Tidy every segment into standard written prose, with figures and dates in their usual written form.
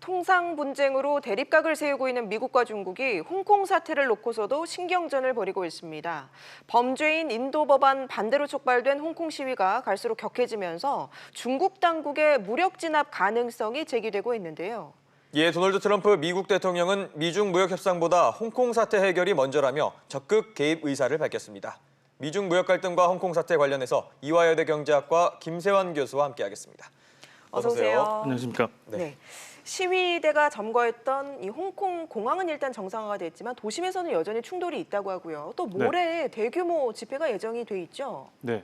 통상 분쟁으로 대립각을 세우고 있는 미국과 중국이 홍콩 사태를 놓고서도 신경전을 벌이고 있습니다. 범죄인 인도 법안 반대로 촉발된 홍콩 시위가 갈수록 격해지면서 중국 당국의 무력 진압 가능성이 제기되고 있는데요. 이에 도널드 트럼프 미국 대통령은 미중 무역 협상보다 홍콩 사태 해결이 먼저라며 적극 개입 의사를 밝혔습니다. 미중 무역 갈등과 홍콩 사태 관련해서 이화여대 경제학과 김세환 교수와 함께하겠습니다. 어서 오세요. 안녕하십니까. 네. 시위대가 점거했던 이 홍콩 공항은 일단 정상화가 됐지만 도심에서는 여전히 충돌이 있다고 하고요. 또 모레 대규모 집회가 예정이 돼 있죠. 네.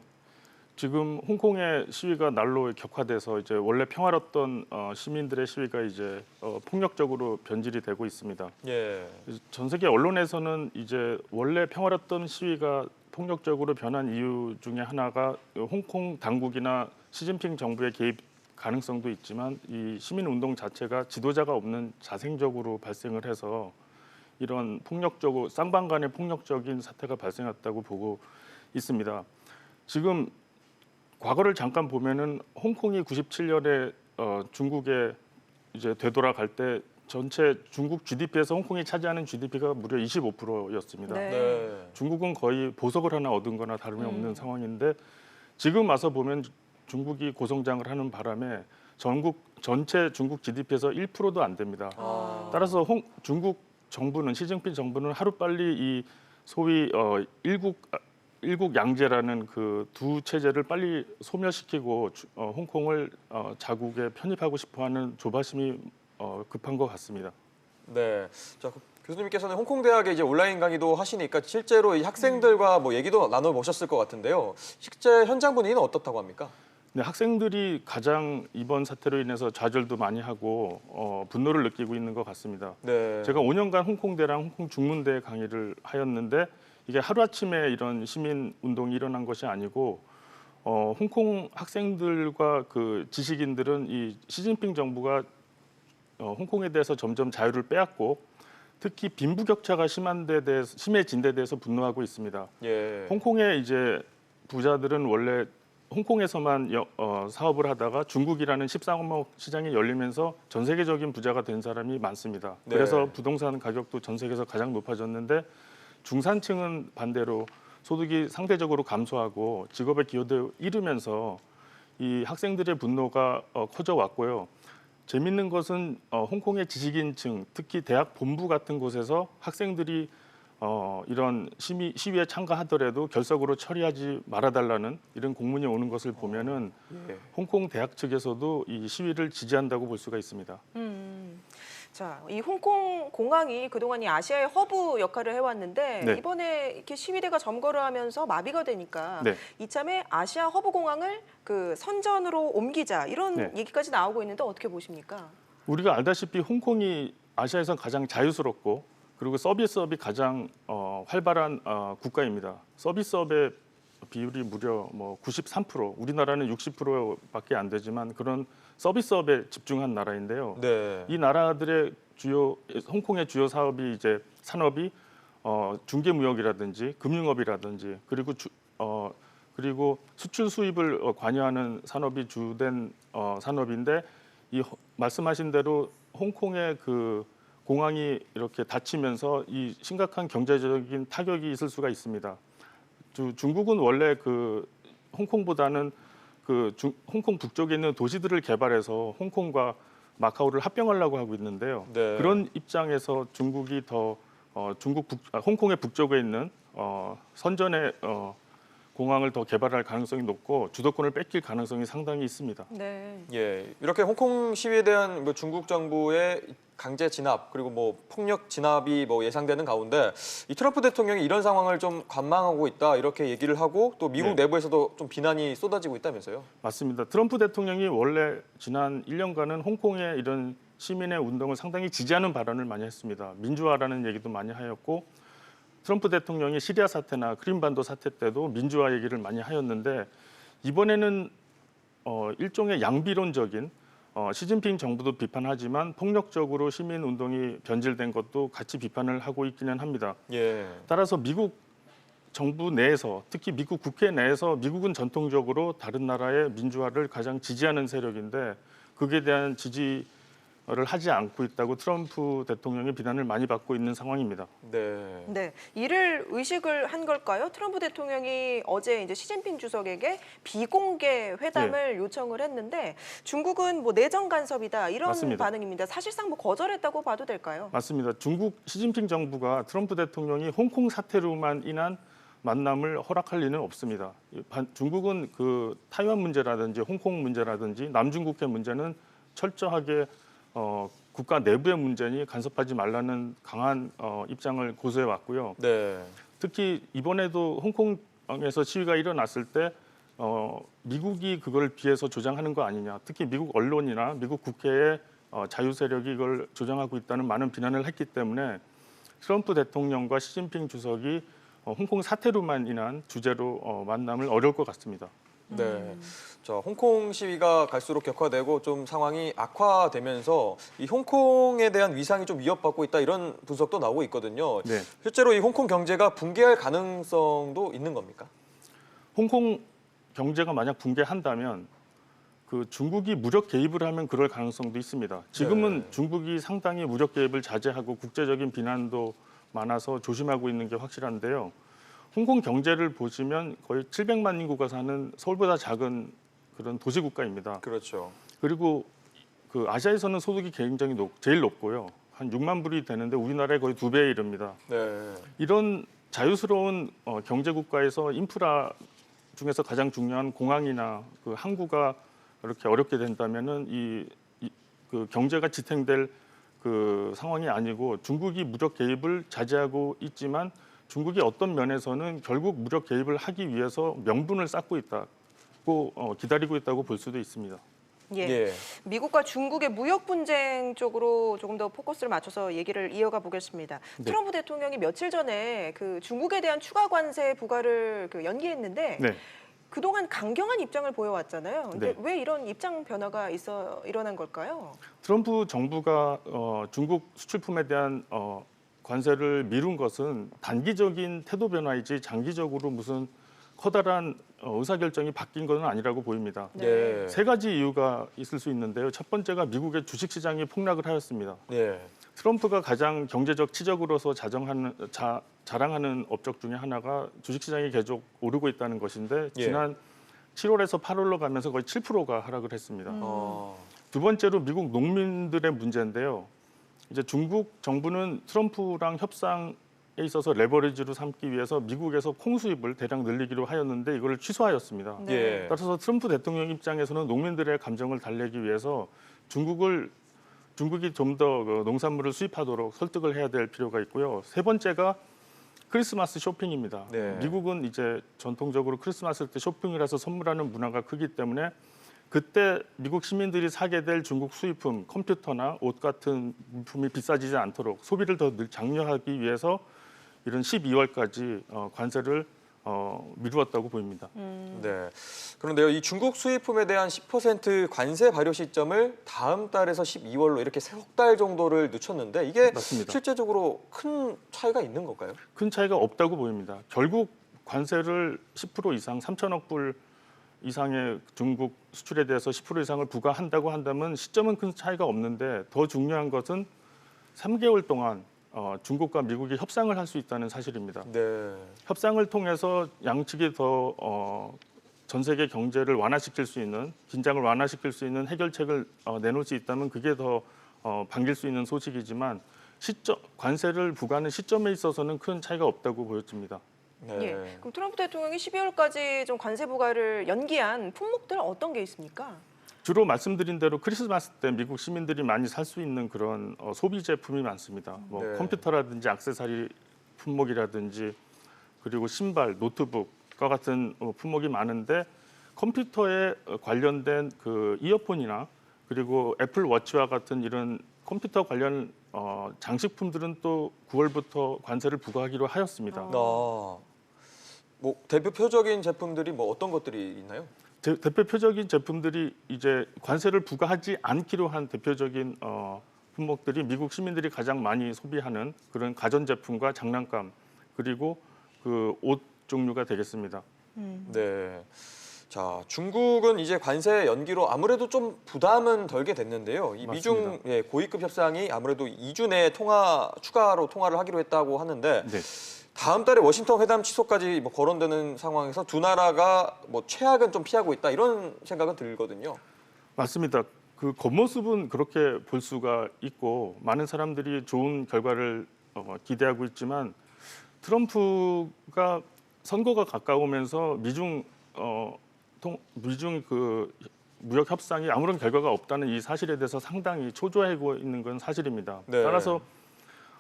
지금 홍콩의 시위가 날로 격화돼서 이제 원래 평화롭던 시민들의 시위가 이제 폭력적으로 변질이 되고 있습니다. 예. 전 세계 언론에서는 이제 원래 평화롭던 시위가 폭력적으로 변한 이유 중에 하나가 홍콩 당국이나 시진핑 정부의 개입 가능성도 있지만 이 시민 운동 자체가 지도자가 없는 자생적으로 발생을 해서 이런 폭력적으로 쌍방 간의 폭력적인 사태가 발생했다고 보고 있습니다. 지금 과거를 잠깐 보면은 홍콩이 97년에 중국에 이제 되돌아갈 때 전체 중국 GDP에서 홍콩이 차지하는 GDP가 무려 25%였습니다. 네. 중국은 거의 보석을 하나 얻은 거나 다름이 없는 상황인데 지금 와서 보면 중국이 고성장을 하는 바람에 전체 중국 GDP에서 1%도 안 됩니다. 따라서 중국 정부는 시진핑 정부는 하루빨리 이 소위 일국 양제라는 그 두 체제를 빨리 소멸시키고 홍콩을 자국에 편입하고 싶어하는 조바심이 급한 것 같습니다. 네. 자, 교수님께서는 홍콩 대학에 이제 온라인 강의도 하시니까 실제로 이 학생들과 뭐 얘기도 나눠 보셨을 것 같은데요. 실제 현장 분위기는 어떻다고 합니까? 네, 학생들이 가장 이번 사태로 인해서 좌절도 많이 하고 분노를 느끼고 있는 것 같습니다. 네. 제가 5년간 홍콩대랑 홍콩 중문대 강의를 하였는데 이게 하루아침에 이런 시민 운동이 일어난 것이 아니고 홍콩 학생들과 그 지식인들은 이 시진핑 정부가 홍콩에 대해서 점점 자유를 빼앗고 특히 빈부격차가 심해진 데 대해서 분노하고 있습니다. 예. 홍콩의 이제 부자들은 원래 홍콩에서만 사업을 하다가 중국이라는 13억 시장이 열리면서 전 세계적인 부자가 된 사람이 많습니다. 네. 그래서 부동산 가격도 전 세계에서 가장 높아졌는데 중산층은 반대로 소득이 상대적으로 감소하고 직업의 기여도 잃으면서 이 학생들의 분노가 커져 왔고요. 재밌는 것은 홍콩의 지식인층, 특히 대학 본부 같은 곳에서 학생들이 이런 시위에 참가하더라도 결석으로 처리하지 말아달라는 이런 공문이 오는 것을 보면은 예. 홍콩 대학 측에서도 이 시위를 지지한다고 볼 수가 있습니다. 자, 이 홍콩 공항이 그동안 이 아시아의 허브 역할을 해왔는데 네. 이번에 이렇게 시위대가 점거를 하면서 마비가 되니까 네. 이참에 아시아 허브 공항을 그 선전으로 옮기자 이런 네. 얘기까지 나오고 있는데 어떻게 보십니까? 우리가 알다시피 홍콩이 아시아에서 가장 자유스럽고 그리고 서비스업이 가장 활발한 국가입니다. 서비스업의 비율이 무려 93%, 우리나라는 60%밖에 안 되지만 그런 서비스업에 집중한 나라인데요. 네. 이 나라들의 홍콩의 주요 사업이 이제 산업이 중개무역이라든지 금융업이라든지 그리고 수출 수입을 관여하는 산업이 주된 산업인데 말씀하신 대로 홍콩의 그 공항이 이렇게 닫히면서 이 심각한 경제적인 타격이 있을 수가 있습니다. 중국은 원래 그 홍콩보다는 홍콩 북쪽에 있는 도시들을 개발해서 홍콩과 마카오를 합병하려고 하고 있는데요. 네. 그런 입장에서 중국이 더 홍콩의 북쪽에 있는 선전의 공항을 더 개발할 가능성이 높고 주도권을 뺏길 가능성이 상당히 있습니다. 네. 예. 이렇게 홍콩 시위에 대한 중국 정부의 강제 진압 그리고 폭력 진압이 예상되는 가운데 이 트럼프 대통령이 이런 상황을 좀 관망하고 있다 이렇게 얘기를 하고 또 미국 네. 내부에서도 좀 비난이 쏟아지고 있다면서요? 맞습니다. 트럼프 대통령이 원래 지난 1년간은 홍콩의 이런 시민의 운동을 상당히 지지하는 발언을 많이 했습니다. 민주화라는 얘기도 많이 하였고 트럼프 대통령이 시리아 사태나 크림반도 사태 때도 민주화 얘기를 많이 하였는데 이번에는 일종의 양비론적인 시진핑 정부도 비판하지만 폭력적으로 시민 운동이 변질된 것도 같이 비판을 하고 있기는 합니다. 예. 따라서 미국 정부 내에서 특히 미국 국회 내에서 미국은 전통적으로 다른 나라의 민주화를 가장 지지하는 세력인데 그에 대한 지지 하지 않고 있다고 트럼프 대통령의 비난을 많이 받고 있는 상황입니다. 네. 네, 이를 의식을 한 걸까요? 트럼프 대통령이 어제 이제 시진핑 주석에게 비공개 회담을 요청을 했는데 중국은 뭐 내정 간섭이다 이런 맞습니다. 반응입니다. 사실상 뭐 거절했다고 봐도 될까요? 맞습니다. 중국 시진핑 정부가 트럼프 대통령이 홍콩 사태로만 인한 만남을 허락할 리는 없습니다. 중국은 그 타이완 문제라든지 홍콩 문제라든지 남중국해 문제는 철저하게 국가 내부의 문제니 간섭하지 말라는 강한 입장을 고수해 왔고요. 네. 특히 이번에도 홍콩에서 시위가 일어났을 때 미국이 그걸 비해서 조장하는 거 아니냐. 특히 미국 언론이나 미국 국회의 자유 세력이 이걸 조장하고 있다는 많은 비난을 했기 때문에 트럼프 대통령과 시진핑 주석이 홍콩 사태로만 인한 주제로 만남을 어려울 것 같습니다. 네. 자, 홍콩 시위가 갈수록 격화되고 좀 상황이 악화되면서 이 홍콩에 대한 위상이 좀 위협받고 있다 이런 분석도 나오고 있거든요. 네. 실제로 이 홍콩 경제가 붕괴할 가능성도 있는 겁니까? 홍콩 경제가 만약 붕괴한다면 그 중국이 무력 개입을 하면 그럴 가능성도 있습니다. 지금은 네. 중국이 상당히 무력 개입을 자제하고 국제적인 비난도 많아서 조심하고 있는 게 확실한데요. 홍콩 경제를 보시면 거의 700만 인구가 사는 서울보다 작은 그런 도시 국가입니다. 그렇죠. 그리고 그 아시아에서는 소득이 굉장히 제일 높고요. 한 6만 불이 되는데 우리나라의 거의 2배에 이릅니다. 네. 이런 자유스러운 경제 국가에서 인프라 중에서 가장 중요한 공항이나 그 항구가 이렇게 어렵게 된다면은 그 경제가 지탱될 그 상황이 아니고 중국이 무력 개입을 자제하고 있지만 중국이 어떤 면에서는 결국 무력 개입을 하기 위해서 명분을 쌓고 있다고 기다리고 있다고 볼 수도 있습니다. 예. 예. 미국과 중국의 무역 분쟁 쪽으로 조금 더 포커스를 맞춰서 얘기를 이어가 보겠습니다. 네. 트럼프 대통령이 며칠 전에 그 중국에 대한 추가 관세 부과를 연기했는데 네. 그동안 강경한 입장을 보여왔잖아요. 근데 네. 왜 이런 입장 변화가 일어난 걸까요? 트럼프 정부가 중국 수출품에 대한 관세를 미룬 것은 단기적인 태도 변화이지 장기적으로 무슨 커다란 의사결정이 바뀐 것은 아니라고 보입니다. 네. 세 가지 이유가 있을 수 있는데요. 첫 번째가 미국의 주식시장이 폭락을 하였습니다. 네. 트럼프가 가장 경제적 치적으로서 자랑하는 업적 중에 하나가 주식시장이 계속 오르고 있다는 것인데 예. 지난 7월에서 8월로 가면서 거의 7%가 하락을 했습니다. 어. 두 번째로 미국 농민들의 문제인데요. 이제 중국 정부는 트럼프랑 협상에 있어서 레버리지로 삼기 위해서 미국에서 콩 수입을 대량 늘리기로 하였는데 이걸 취소하였습니다. 네. 예. 따라서 트럼프 대통령 입장에서는 농민들의 감정을 달래기 위해서 중국이 좀 더 농산물을 수입하도록 설득을 해야 될 필요가 있고요. 세 번째가 크리스마스 쇼핑입니다. 네. 미국은 이제 전통적으로 크리스마스 때 쇼핑을 해서 선물하는 문화가 크기 때문에 그때 미국 시민들이 사게 될 중국 수입품, 컴퓨터나 옷 같은 물품이 비싸지지 않도록 소비를 더 장려하기 위해서 이런 12월까지 관세를 미루었다고 보입니다. 네. 그런데요, 이 중국 수입품에 대한 10% 관세 발효 시점을 다음 달에서 12월로 이렇게 석 달 정도를 늦췄는데 이게 맞습니다. 실제적으로 큰 차이가 있는 건가요? 큰 차이가 없다고 보입니다. 결국 관세를 10% 이상, 3천억 불 이상의 중국 수출에 대해서 10% 이상을 부과한다고 한다면 시점은 큰 차이가 없는데 더 중요한 것은 3개월 동안 중국과 미국이 협상을 할 수 있다는 사실입니다. 네. 협상을 통해서 양측이 더 전 세계 경제를 완화시킬 수 있는, 긴장을 완화시킬 수 있는 해결책을 내놓을 수 있다면 그게 더 반길 수 있는 소식이지만 관세를 부과하는 시점에 있어서는 큰 차이가 없다고 보여집니다. 네. 예. 그럼 트럼프 대통령이 12월까지 좀 관세 부과를 연기한 품목들 어떤 게 있습니까? 주로 말씀드린 대로 크리스마스 때 미국 시민들이 많이 살 수 있는 그런 소비 제품이 많습니다. 뭐 네. 컴퓨터라든지 액세서리 품목이라든지 그리고 신발, 노트북과 같은 품목이 많은데 컴퓨터에 관련된 그 이어폰이나 그리고 애플 워치와 같은 이런 컴퓨터 관련 장식품들은 또 9월부터 관세를 부과하기로 하였습니다. 뭐 대표적인 제품들이 뭐 어떤 것들이 있나요? 대표적인 제품들이 이제 관세를 부과하지 않기로 한 대표적인 품목들이 미국 시민들이 가장 많이 소비하는 그런 가전제품과 장난감 그리고 그 옷 종류가 되겠습니다. 네. 자, 중국은 이제 관세 연기로 아무래도 좀 부담은 덜게 됐는데요. 이 미중 맞습니다. 고위급 협상이 아무래도 2주 내에 추가로 통화를 하기로 했다고 하는데 네. 다음 달에 워싱턴 회담 취소까지 뭐 거론되는 상황에서 두 나라가 뭐 최악은 좀 피하고 있다 이런 생각은 들거든요. 맞습니다. 그 겉모습은 그렇게 볼 수가 있고 많은 사람들이 좋은 결과를 기대하고 있지만 트럼프가 선거가 가까우면서 미중 그 무역 협상이 아무런 결과가 없다는 이 사실에 대해서 상당히 초조해하고 있는 건 사실입니다. 네. 따라서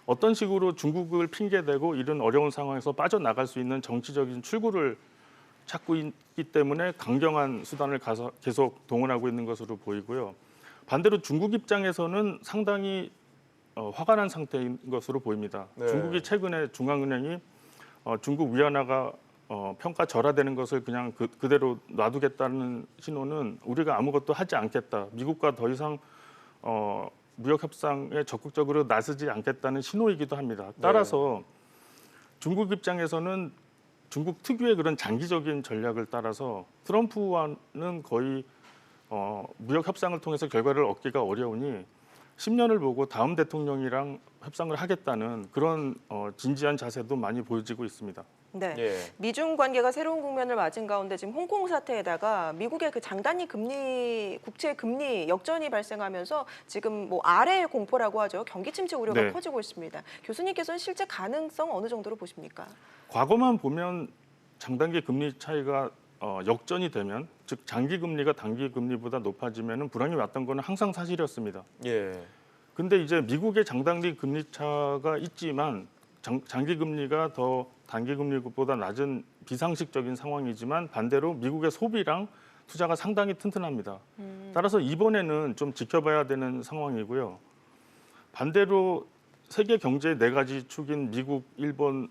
어떤 식으로 중국을 핑계대고 이런 어려운 상황에서 빠져나갈 수 있는 정치적인 출구를 찾고 있기 때문에 강경한 수단을 계속 동원하고 있는 것으로 보이고요. 반대로 중국 입장에서는 상당히 화가 난 상태인 것으로 보입니다. 네. 중국이 최근에 중앙은행이 중국 위안화가 평가 절하되는 것을 그냥 그대로 놔두겠다는 신호는 우리가 아무것도 하지 않겠다. 미국과 더 이상 무역 협상에 적극적으로 나서지 않겠다는 신호이기도 합니다. 따라서 중국 입장에서는 중국 특유의 그런 장기적인 전략을 따라서 트럼프와는 거의 무역 협상을 통해서 결과를 얻기가 어려우니 10년을 보고 다음 대통령이랑 협상을 하겠다는 그런 진지한 자세도 많이 보여지고 있습니다. 네. 예. 미중 관계가 새로운 국면을 맞은 가운데 지금 홍콩 사태에다가 미국의 그 장단위 금리, 국채 금리 역전이 발생하면서 지금 뭐 아래 공포라고 하죠. 경기 침체 우려가 네. 커지고 있습니다. 교수님께서는 실제 가능성 어느 정도로 보십니까? 과거만 보면 장단기 금리 차이가 역전이 되면 즉 장기 금리가 단기 금리보다 높아지면 불황이 왔던 거는 항상 사실이었습니다. 예. 근데 이제 미국의 장단기 금리 차가 있지만 장기 금리가 더 단기 금리보다 낮은 비상식적인 상황이지만 반대로 미국의 소비랑 투자가 상당히 튼튼합니다. 따라서 이번에는 좀 지켜봐야 되는 상황이고요. 반대로 세계 경제의 네 가지 축인 미국, 일본,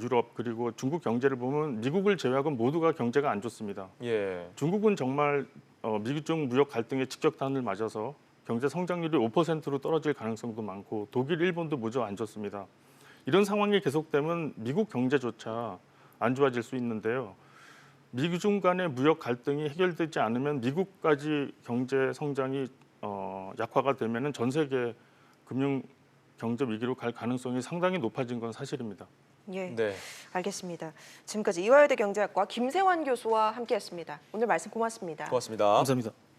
유럽 그리고 중국 경제를 보면 미국을 제외하고 모두가 경제가 안 좋습니다. 예. 중국은 정말 미중 무역 갈등의 직격탄을 맞아서 경제 성장률이 5%로 떨어질 가능성도 많고 독일, 일본도 무저 안 좋습니다. 이런 상황이 계속되면 미국 경제조차 안 좋아질 수 있는데요. 미중 간의 무역 갈등이 해결되지 않으면 미국까지 경제 성장이 약화가 되면은 전 세계 금융 경제 위기로 갈 가능성이 상당히 높아진 건 사실입니다. 예, 네. 알겠습니다. 지금까지 이화여대 경제학과 김세환 교수와 함께했습니다. 오늘 말씀 고맙습니다. 고맙습니다. 감사합니다.